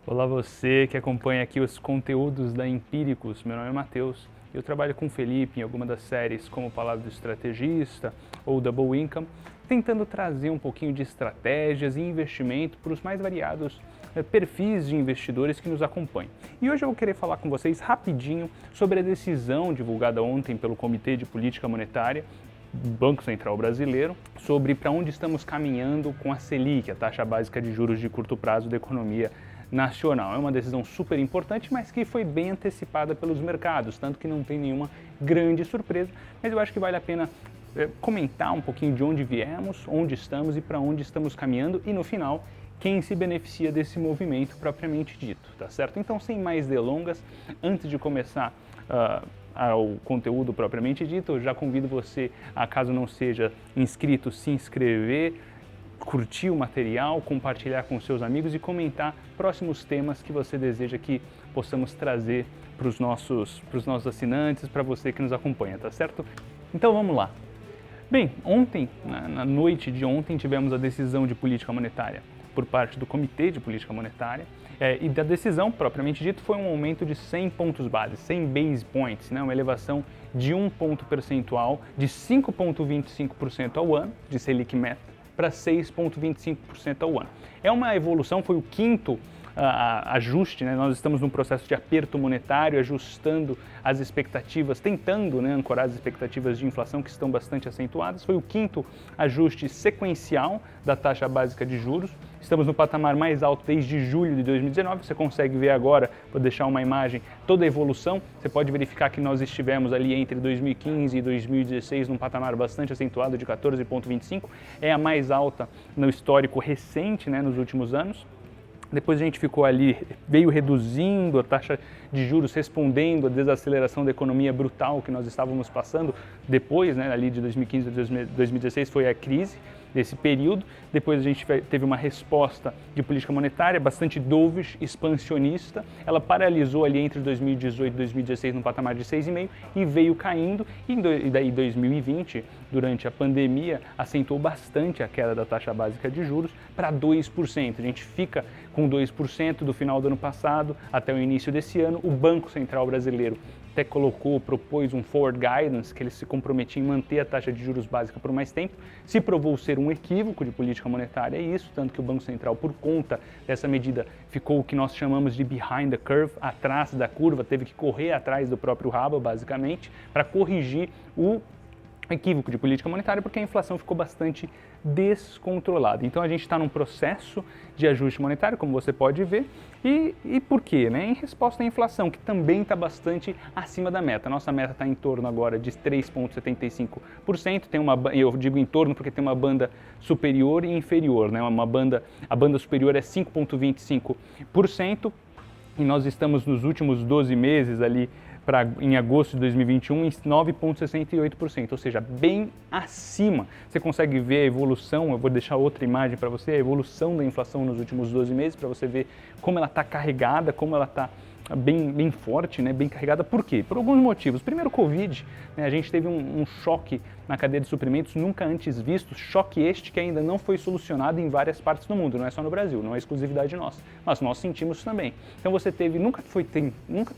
Olá você que acompanha aqui os conteúdos da Empíricos, meu nome é Matheus. Eu trabalho com o Felipe em alguma das séries como Palavra do Estrategista ou Double Income, tentando trazer um pouquinho de estratégias e investimento para os mais variados perfis de investidores que nos acompanham. E hoje eu vou querer falar com vocês rapidinho sobre a decisão divulgada ontem pelo Comitê de Política Monetária do Banco Central Brasileiro sobre para onde estamos caminhando com a Selic, a taxa básica de juros de curto prazo da economia nacional. É uma decisão super importante, mas que foi bem antecipada pelos mercados, tanto que não tem nenhuma grande surpresa, mas eu acho que vale a pena comentar um pouquinho de onde viemos, onde estamos e para onde estamos caminhando e no final quem se beneficia desse movimento propriamente dito, tá certo? Então, sem mais delongas, antes de começar ao conteúdo propriamente dito, eu já convido você, caso não seja inscrito, se inscrever, curtir o material, compartilhar com seus amigos e comentar próximos temas que você deseja que possamos trazer para os nossos assinantes, para você que nos acompanha, tá certo? Então vamos lá. Bem, ontem, na noite de ontem, tivemos a decisão de política monetária por parte do Comitê de Política Monetária e da decisão, propriamente dito, foi um aumento de 100 pontos base, 100 base points, né? Uma elevação de 1 ponto percentual de 5,25% ao ano de Selic Meta para 6,25% ao ano. É uma evolução, foi o quinto ajuste, né? Nós estamos num processo de aperto monetário, ajustando as expectativas, tentando, né, ancorar as expectativas de inflação que estão bastante acentuadas. Foi o quinto ajuste sequencial da taxa básica de juros. Estamos no patamar mais alto desde julho de 2019. Você consegue ver agora, vou deixar uma imagem, toda a evolução. Você pode verificar que nós estivemos ali entre 2015 e 2016 num patamar bastante acentuado de 14,25. É a mais alta no histórico recente, né, nos últimos anos. Depois a gente ficou ali, veio reduzindo a taxa de juros, respondendo à desaceleração da economia brutal que nós estávamos passando. Depois, né, ali de 2015 a 2016 foi a crise desse período. Depois a gente teve uma resposta de política monetária bastante dovish, expansionista. Ela paralisou ali entre 2018 e 2016 no patamar de 6,5 e veio caindo. E daí 2020, durante a pandemia, acentuou bastante a queda da taxa básica de juros para 2%. A gente fica com 2% do final do ano passado até o início desse ano. O Banco Central Brasileiro até propôs um forward guidance, que ele se comprometia em manter a taxa de juros básica por mais tempo. Se provou ser um equívoco de política monetária, é isso, tanto que o Banco Central, por conta dessa medida, ficou o que nós chamamos de behind the curve, atrás da curva, teve que correr atrás do próprio rabo, basicamente, para corrigir o equívoco de política monetária, porque a inflação ficou bastante descontrolada. Então a gente está num processo de ajuste monetário, como você pode ver, e por quê? Né? Em resposta à inflação, que também está bastante acima da meta. Nossa meta está em torno agora de 3,75%, eu digo em torno porque tem uma banda superior e inferior, né? A banda superior é 5,25%, e nós estamos nos últimos 12 meses ali, em agosto de 2021, em 9,68%, ou seja, bem acima. Você consegue ver a evolução, eu vou deixar outra imagem para você, a evolução da inflação nos últimos 12 meses, para você ver como ela está carregada, como ela está bem forte, né, bem carregada. Por quê? Por alguns motivos. Primeiro, o Covid, né, a gente teve um choque na cadeia de suprimentos nunca antes visto, choque este que ainda não foi solucionado em várias partes do mundo, não é só no Brasil, não é exclusividade nossa, mas nós sentimos também. Então você teve, nunca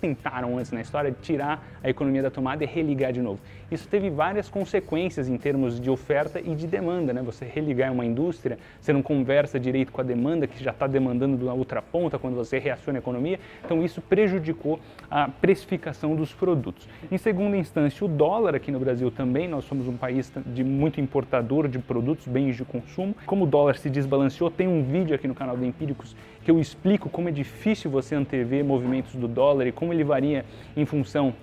tentaram antes na história de tirar a economia da tomada e religar de novo. Isso teve várias consequências em termos de oferta e de demanda, né? Você religar uma indústria, você não conversa direito com a demanda que já está demandando da outra ponta quando você reaciona a economia, então isso prejudicou a precificação dos produtos. Em segunda instância, o dólar aqui no Brasil também, nós somos um país muito importador de produtos, bens de consumo. Como o dólar se desbalanceou, tem um vídeo aqui no canal do Empíricos que eu explico como é difícil você antever movimentos do dólar e como ele varia em função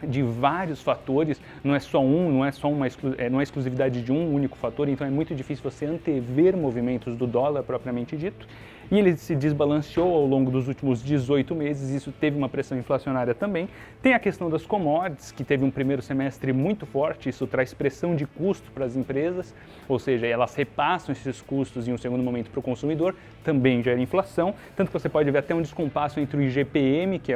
de vários fatores, não é exclusividade de um único fator, então é muito difícil você antever movimentos do dólar propriamente dito. E ele se desbalanceou ao longo dos últimos 18 meses, isso teve uma pressão inflacionária também. Tem a questão das commodities, que teve um primeiro semestre muito forte, isso traz pressão de custo para as empresas, ou seja, elas repassam esses custos em um segundo momento para o consumidor, também gera inflação, tanto que você pode ver até um descompasso entre o IGPM, que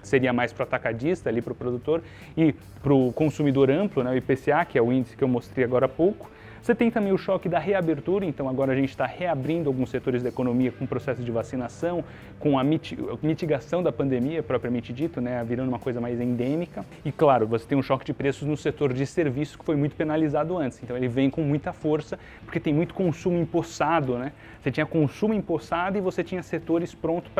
seria mais para o atacadista, ali para o produtor, e para o consumidor amplo, né, o IPCA, que é o índice que eu mostrei agora há pouco. Você tem também o choque da reabertura, então agora a gente está reabrindo alguns setores da economia com o processo de vacinação, com a mitigação da pandemia, propriamente dito, né, virando uma coisa mais endêmica. E claro, você tem um choque de preços no setor de serviços que foi muito penalizado antes, então ele vem com muita força, porque tem muito consumo empossado, né? Você tinha consumo empossado e você tinha setores pronto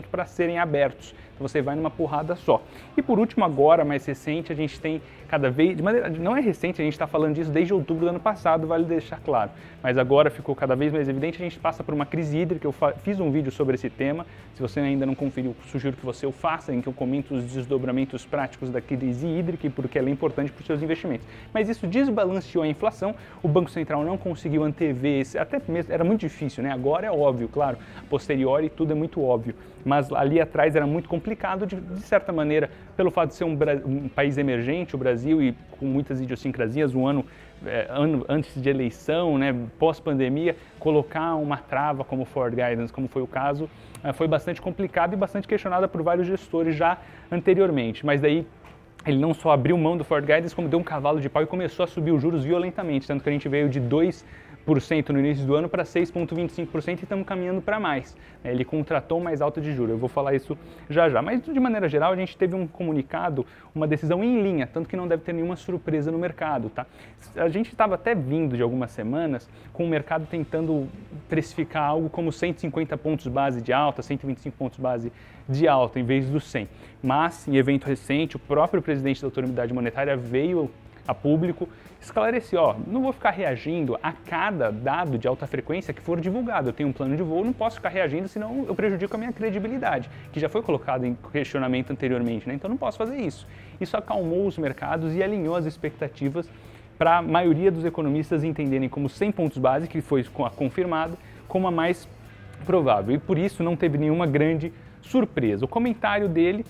para serem abertos. Então você vai numa porrada só. E por último, agora, mais recente, a gente tem cada vez, de maneira, não é recente, a gente está falando disso desde outubro do ano passado, vale deixar claro, mas agora ficou cada vez mais evidente, a gente passa por uma crise hídrica, eu fiz um vídeo sobre esse tema, se você ainda não conferiu, sugiro que você o faça, em que eu comento os desdobramentos práticos da crise hídrica e porque ela é importante para os seus investimentos. Mas isso desbalanceou a inflação, o Banco Central não conseguiu antever, até mesmo, era muito difícil, né? Agora é óbvio, claro, a posteriori tudo é muito óbvio, mas ali atrás era muito complicado, de certa maneira, pelo fato de ser um país emergente, o Brasil, e com muitas idiosincrasias, um ano antes de eleição, né, pós-pandemia, colocar uma trava como Forward Guidance, como foi o caso, foi bastante complicado e bastante questionada por vários gestores já anteriormente, mas daí ele não só abriu mão do Forward Guidance, como deu um cavalo de pau e começou a subir os juros violentamente, tanto que a gente veio de 2% no início do ano para 6,25% e estamos caminhando para mais. Ele contratou mais alta de juros, eu vou falar isso já já. Mas, de maneira geral, a gente teve um comunicado, uma decisão em linha, tanto que não deve ter nenhuma surpresa no mercado. Tá? A gente estava até vindo de algumas semanas com o mercado tentando precificar algo como 150 pontos base de alta, 125 pontos base de alta, em vez dos 100. Mas, em evento recente, o próprio presidente da Autoridade Monetária veio a público, esclareceu, ó, não vou ficar reagindo a cada dado de alta frequência que for divulgado. Eu tenho um plano de voo, não posso ficar reagindo, senão eu prejudico a minha credibilidade, que já foi colocado em questionamento anteriormente, né? Então não posso fazer isso. Isso acalmou os mercados e alinhou as expectativas para a maioria dos economistas entenderem como 100 pontos base, que foi confirmado, como a mais provável. E por isso não teve nenhuma grande surpresa. O comentário dele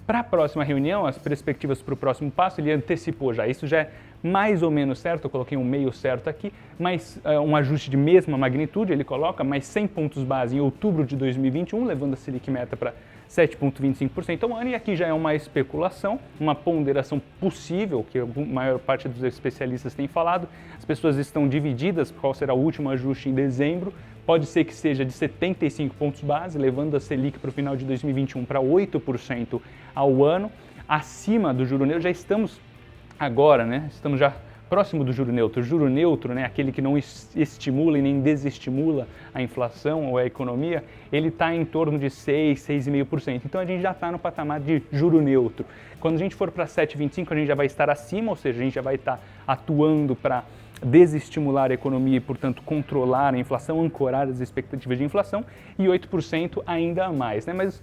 para a próxima reunião, as perspectivas para o próximo passo, ele antecipou já. Isso já é mais ou menos certo, eu coloquei um meio certo aqui, mas um ajuste de mesma magnitude, ele coloca mais 100 pontos base em outubro de 2021, levando a Selic meta para 7,25% ao ano, e aqui já é uma especulação, uma ponderação possível, que a maior parte dos especialistas tem falado. As pessoas estão divididas, qual será o último ajuste em dezembro. Pode ser que seja de 75 pontos base, levando a Selic para o final de 2021 para 8% ao ano, acima do juro neutro. Já estamos agora, né? Estamos já próximo do juro neutro. O juro neutro, né, aquele que não estimula e nem desestimula a inflação ou a economia, ele está em torno de 6, 6,5%. Então a gente já está no patamar de juro neutro. Quando a gente for para 7,25, a gente já vai estar acima, ou seja, a gente já vai estar atuando para desestimular a economia e, portanto, controlar a inflação, ancorar as expectativas de inflação, e 8% ainda a mais, né? Mas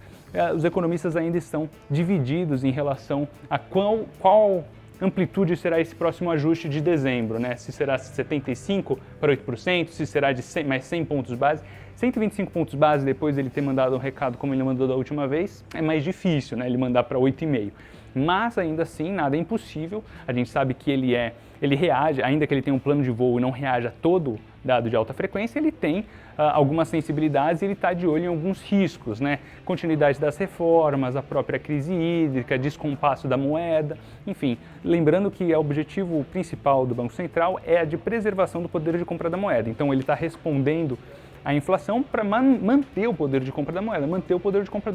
os economistas ainda estão divididos em relação a qual amplitude será esse próximo ajuste de dezembro, né? Se será 75 para 8%, se será de 100, mais 100 pontos base. 125 pontos base, depois ele ter mandado um recado como ele mandou da última vez, é mais difícil, né? Ele mandar para 8,5%. Mas ainda assim, nada é impossível. A gente sabe que ele reage, ainda que ele tenha um plano de voo e não reaja a todo dado de alta frequência, ele tem algumas sensibilidades e ele está de olho em alguns riscos, né? Continuidade das reformas, a própria crise hídrica, descompasso da moeda, enfim. Lembrando que o objetivo principal do Banco Central é a de preservação do poder de compra da moeda. Então ele está respondendo a inflação para manter o poder de compra da moeda, manter o poder de compra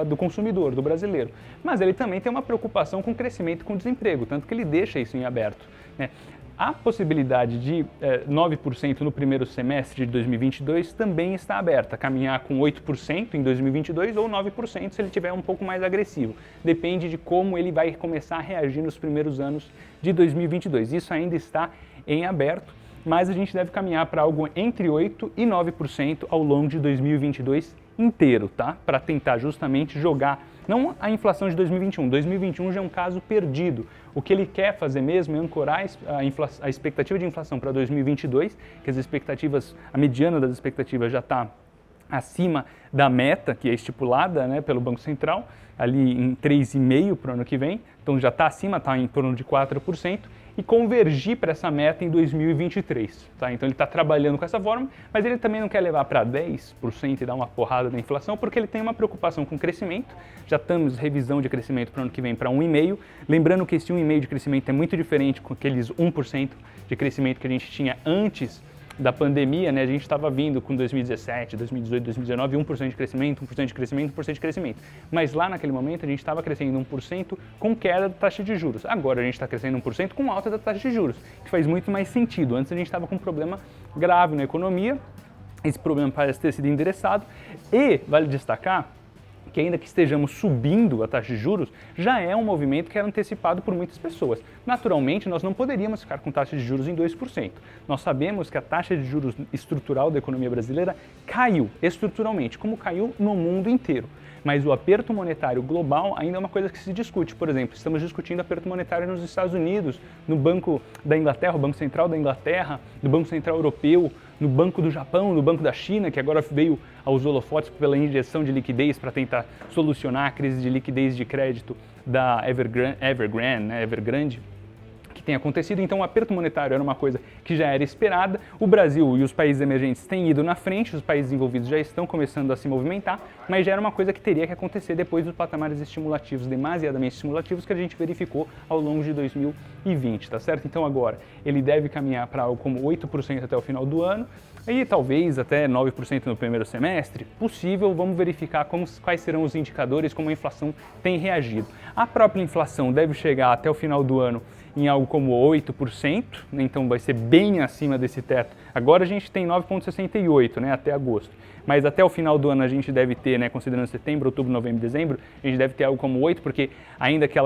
do consumidor, do brasileiro. Mas ele também tem uma preocupação com o crescimento e com o desemprego, tanto que ele deixa isso em aberto, né? A possibilidade de 9% no primeiro semestre de 2022 também está aberta, caminhar com 8% em 2022 ou 9% se ele tiver um pouco mais agressivo. Depende de como ele vai começar a reagir nos primeiros anos de 2022. Isso ainda está em aberto, mas a gente deve caminhar para algo entre 8% e 9% ao longo de 2022 inteiro, tá? Para tentar justamente jogar, não a inflação de 2021, 2021 já é um caso perdido. O que ele quer fazer mesmo é ancorar a expectativa de inflação para 2022, que as expectativas, a mediana das expectativas já está acima da meta que é estipulada, né, pelo Banco Central, ali em 3,5% para o ano que vem, então já está acima, está em torno de 4%, e convergir para essa meta em 2023. Tá? Então ele está trabalhando com essa forma, mas ele também não quer levar para 10% e dar uma porrada na inflação, porque ele tem uma preocupação com o crescimento. Já estamos revisão de crescimento para o ano que vem para 1,5%. Lembrando que esse 1,5% de crescimento é muito diferente com aqueles 1% de crescimento que a gente tinha antes da pandemia, né? A gente estava vindo com 2017, 2018, 2019, 1% de crescimento, 1% de crescimento, 1% de crescimento. Mas lá naquele momento a gente estava crescendo 1% com queda da taxa de juros. Agora a gente está crescendo 1% com alta da taxa de juros, que faz muito mais sentido. Antes a gente estava com um problema grave na economia, esse problema parece ter sido endereçado e vale destacar que ainda que estejamos subindo a taxa de juros, já é um movimento que era antecipado por muitas pessoas. Naturalmente, nós não poderíamos ficar com taxa de juros em 2%. Nós sabemos que a taxa de juros estrutural da economia brasileira caiu estruturalmente, como caiu no mundo inteiro. Mas o aperto monetário global ainda é uma coisa que se discute. Por exemplo, estamos discutindo aperto monetário nos Estados Unidos, no Banco da Inglaterra, o Banco Central da Inglaterra, no Banco Central Europeu, no Banco do Japão, no Banco da China, que agora veio aos holofotes pela injeção de liquidez para tentar solucionar a crise de liquidez de crédito da Evergrande, que tem acontecido. Então o aperto monetário era uma coisa que já era esperada. O Brasil e os países emergentes têm ido na frente, os países envolvidos já estão começando a se movimentar, mas já era uma coisa que teria que acontecer depois dos patamares estimulativos, demasiadamente estimulativos, que a gente verificou ao longo de 2020, tá certo? Então agora ele deve caminhar para algo como 8% até o final do ano, e talvez até 9% no primeiro semestre, possível. Vamos verificar quais serão os indicadores, como a inflação tem reagido. A própria inflação deve chegar até o final do ano em algo como 8%, né? Então vai ser bem acima desse teto. Agora a gente tem 9,68%, né, até agosto. Mas até o final do ano a gente deve ter, né, considerando setembro, outubro, novembro, dezembro, a gente deve ter algo como 8%, porque ainda que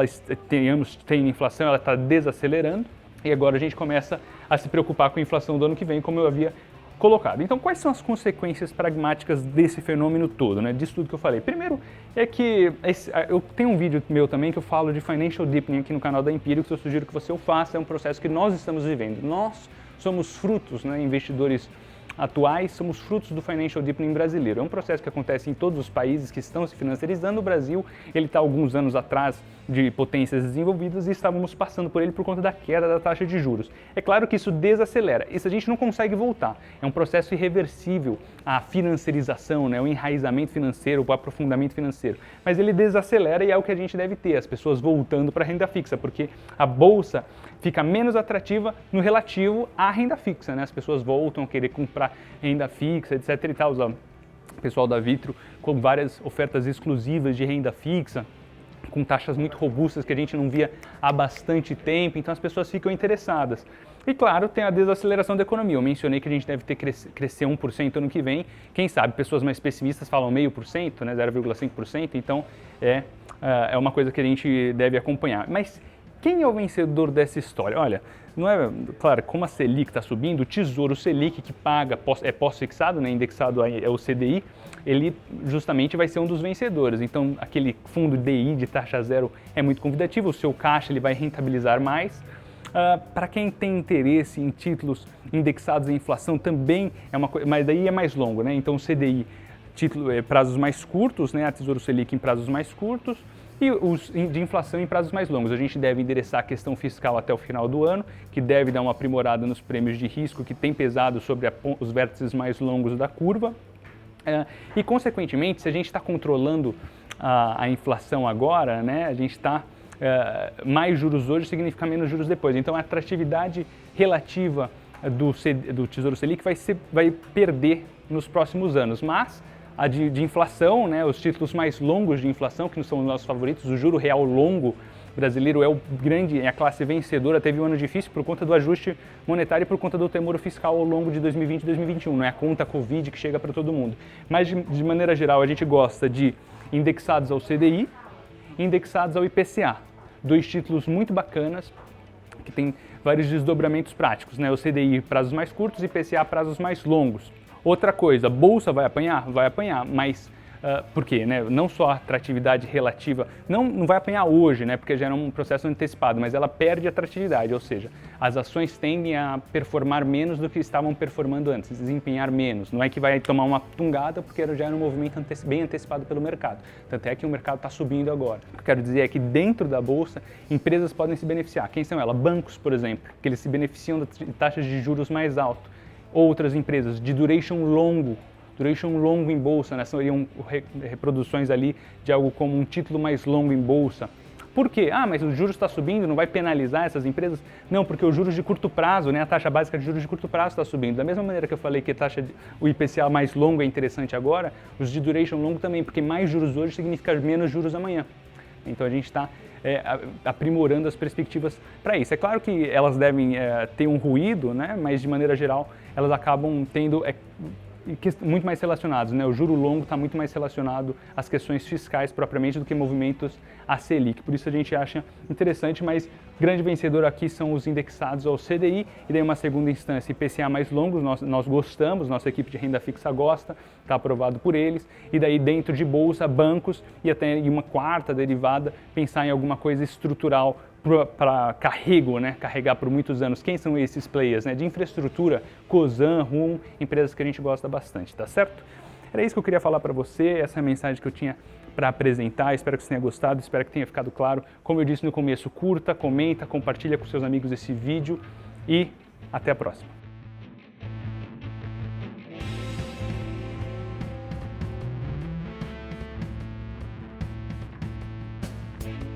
tenha inflação, ela está desacelerando. E agora a gente começa a se preocupar com a inflação do ano que vem, como eu havia colocado. Então, quais são as consequências pragmáticas desse fenômeno todo, né? Disso tudo que eu falei? Primeiro é que eu tenho um vídeo meu também que eu falo de Financial Deepening aqui no canal da Empíricos, eu sugiro que você o faça, é um processo que nós estamos vivendo. Nós somos frutos, né, investidores atuais, somos frutos do Financial Deepening brasileiro. É um processo que acontece em todos os países que estão se financiarizando. O Brasil, ele está alguns anos atrás de potências desenvolvidas e estávamos passando por ele por conta da queda da taxa de juros. É claro que isso desacelera, isso a gente não consegue voltar. É um processo irreversível, a financiarização, né, o enraizamento financeiro, o aprofundamento financeiro. Mas ele desacelera e é o que a gente deve ter, as pessoas voltando para a renda fixa, porque a bolsa fica menos atrativa no relativo à renda fixa, né? As pessoas voltam a querer comprar renda fixa, etc. e tal. O pessoal da Vitro com várias ofertas exclusivas de renda fixa, com taxas muito robustas que a gente não via há bastante tempo, então as pessoas ficam interessadas. E claro, tem a desaceleração da economia. Eu mencionei que a gente deve ter crescer 1% ano que vem. Quem sabe, pessoas mais pessimistas falam 0,5%, né, 0,5%, então é uma coisa que a gente deve acompanhar. Mas quem é o vencedor dessa história? Olha, não é, claro, como a Selic está subindo, o Tesouro Selic, que paga, é pós-fixado, né, indexado ao CDI, ele justamente vai ser um dos vencedores. Então, aquele fundo DI de taxa zero é muito convidativo, o seu caixa ele vai rentabilizar mais. Para quem tem interesse em títulos indexados à inflação também é uma coisa, mas daí é mais longo, né? Então, o CDI, prazos mais curtos, né? A Tesouro Selic em prazos mais curtos, e os de inflação em prazos mais longos. A gente deve endereçar a questão fiscal até o final do ano, que deve dar uma aprimorada nos prêmios de risco que tem pesado sobre os vértices mais longos da curva. E, consequentemente, se a gente está controlando a inflação agora, né, a gente está mais juros hoje significa menos juros depois. Então, a atratividade relativa do Tesouro Selic vai perder nos próximos anos, mas a de inflação, né, os títulos mais longos de inflação, que não são os nossos favoritos, o juro real longo brasileiro é a classe vencedora, teve um ano difícil por conta do ajuste monetário e por conta do temor fiscal ao longo de 2020 e 2021, não é a conta Covid que chega para todo mundo. Mas, de maneira geral, a gente gosta de indexados ao CDI, indexados ao IPCA, dois títulos muito bacanas, que tem vários desdobramentos práticos, né? O CDI prazos mais curtos e IPCA prazos mais longos. Outra coisa, bolsa vai apanhar? Vai apanhar, mas Por quê? Né? Não só a atratividade relativa, não vai apanhar hoje, né? Porque já era um processo antecipado, mas ela perde atratividade, ou seja, as ações tendem a performar menos do que estavam performando antes, desempenhar menos. Não é que vai tomar uma tungada, porque já era um movimento bem antecipado pelo mercado. Tanto é que o mercado está subindo agora. O que eu quero dizer é que dentro da Bolsa, empresas podem se beneficiar. Quem são elas? Bancos, por exemplo, que eles se beneficiam de taxas de juros mais altas. Outras empresas de duration longo em bolsa, né? Seriam reproduções ali de algo como um título mais longo em bolsa. Por quê? Mas o juros está subindo, não vai penalizar essas empresas? Não, porque os juros de curto prazo, né? A taxa básica de juros de curto prazo está subindo. Da mesma maneira que eu falei que o IPCA mais longo é interessante agora, os de duration longo também, porque mais juros hoje significa menos juros amanhã. Então a gente está aprimorando as perspectivas para isso. É claro que elas devem ter um ruído, né? Mas de maneira geral elas acabam tendo muito mais relacionados, né? O juro longo está muito mais relacionado às questões fiscais propriamente do que movimentos a Selic. Por isso a gente acha interessante, mas grande vencedor aqui são os indexados ao CDI e daí uma segunda instância IPCA mais longos, nós gostamos, nossa equipe de renda fixa gosta, está aprovado por eles, e daí dentro de bolsa, bancos e até uma quarta derivada, pensar em alguma coisa estrutural para carrego, né? Carregar por muitos anos. Quem são esses players? Né? De infraestrutura, Cosan, RUM, empresas que a gente gosta bastante, tá certo? Era isso que eu queria falar para você, essa é a mensagem que eu tinha para apresentar, espero que você tenha gostado, espero que tenha ficado claro. Como eu disse no começo, curta, comenta, compartilha com seus amigos esse vídeo e até a próxima.